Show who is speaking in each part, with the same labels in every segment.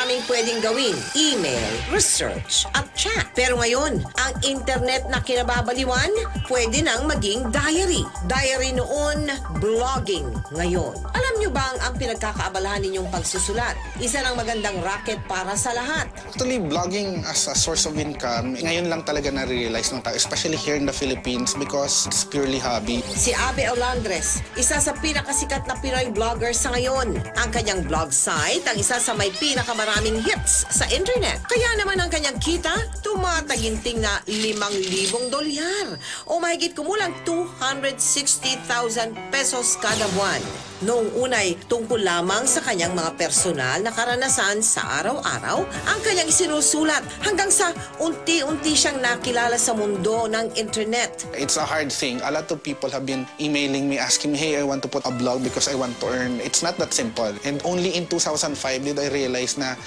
Speaker 1: maraming pwedeng gawin. Email, research, at chat. Pero ngayon, ang internet na kinababaliwan, pwede nang maging diary. Diary noon, blogging ngayon. Alam nyo bang ang pinagkakaabalahan ninyong pagsusulat? Isa ng magandang racket para sa lahat.
Speaker 2: Actually, blogging as a source of income, ngayon lang talaga na-realize ng tao, especially here in the Philippines because it's purely hobby.
Speaker 1: Si Abe Olandres, isa sa pinakasikat na Pinoy vlogger sa ngayon. Ang kanyang blog site ang isa sa may pinakamaraming hits sa internet. Kaya naman ang kanyang kita, tumataginting na $5,000 o mahigit kumulang 260,000 pesos kada buwan. Noong unay, tungkol lamang sa kanyang mga personal na karanasan sa araw-araw, ang kanyang isinusulat hanggang sa unti-unti siyang nakilala sa mundo ng internet.
Speaker 2: It's a hard thing. A lot of people have been emailing me asking me, hey, I want to put a blog because I want to earn. It's not that simple. And only in 2005 did I realize na,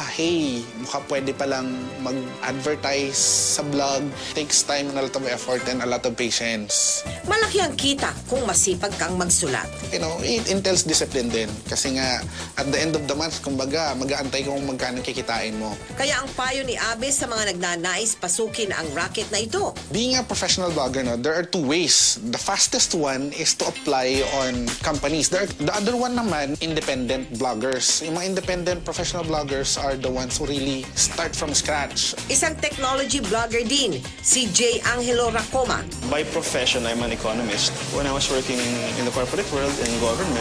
Speaker 2: hey, mukha pwede palang mag-advertise sa blog. It takes time and a lot of effort and a lot of patience.
Speaker 1: Malaki ang kita kung masipag kang magsulat.
Speaker 2: You know, it entails discipline din. Kasi nga, at the end of the month, kumbaga, mag-aantay kung magkano kikitain mo.
Speaker 1: Kaya ang payo ni Abe sa mga nagnanais pasukin ang racket na ito.
Speaker 2: Being a professional blogger, no, there are two ways. The fastest one is to apply on companies. The other one naman, independent bloggers. Yung mga independent professional bloggers are the ones who really start from scratch.
Speaker 1: Isang technology blogger din, si J. Angelo Racoma.
Speaker 3: By profession, I'm an economist. When I was working in the corporate world and government,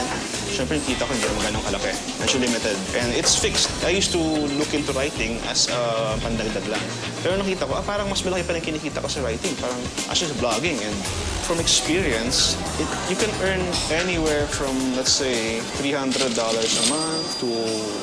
Speaker 3: syempre kita ko hindi naman ganun kalaki. Medyo limited. And it's fixed. I used to look into writing as pandagdag lang. Pero nakita ko, parang mas malaki pa rin kinikita ko sa writing. Parang as just blogging. And from experience, you can earn anywhere from, let's say, $300 a month to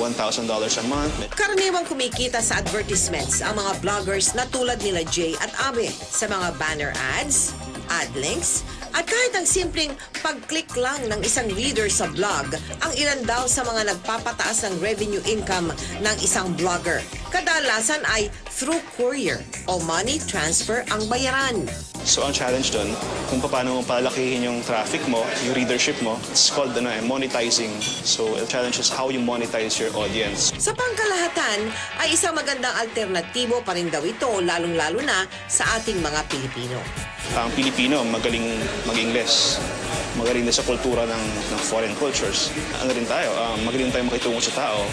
Speaker 3: $1,000 a month.
Speaker 1: Karaniwang kumikita sa advertisements ang mga bloggers na tulad nila Jay at Abe sa mga banner ads, ad links, at kahit ang simpleng pag-click lang ng isang reader sa blog, ang ilan daw sa mga nagpapataas ng revenue income ng isang blogger. Kadalasan ay through courier o money transfer ang bayaran.
Speaker 3: So ang challenge doon, kung paano mo palakihin yung traffic mo, yung readership mo, it's called monetizing. So the challenge is how you monetize your audience.
Speaker 1: Sa pangkalahatan, ay isang magandang alternatibo pa rin daw ito, lalong-lalo na sa ating mga Pilipino.
Speaker 3: Ang Pilipino, magaling mag-Ingles. Magaling din sa kultura ng foreign cultures. Ano rin tayo, magaling tayo makitungo sa tao.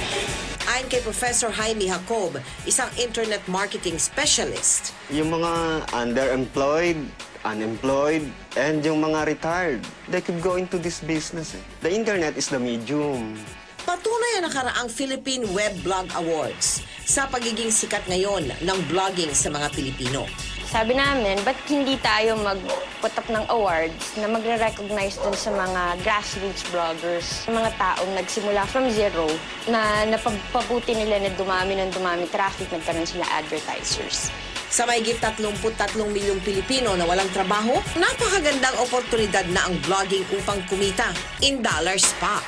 Speaker 1: Ayon kay Professor Jaime Jacob, isang internet marketing specialist.
Speaker 4: Yung mga underemployed, unemployed, and yung mga retired, they could go into this business. The internet is the medium.
Speaker 1: Patunay ang nakaraang Philippine Web Blog Awards sa pagiging sikat ngayon ng blogging sa mga Pilipino.
Speaker 5: Sabi namin, ba't hindi tayo mag-put up ng awards na magre-recognize dun sa mga grassroots bloggers, mga taong nagsimula from zero, na napapabuti nila na dumami ng dumami traffic, nagkaroon sila advertisers.
Speaker 1: Sa mahigit 33 milyong Pilipino na walang trabaho, napakagandang oportunidad na ang blogging upang kumita in dollars pa.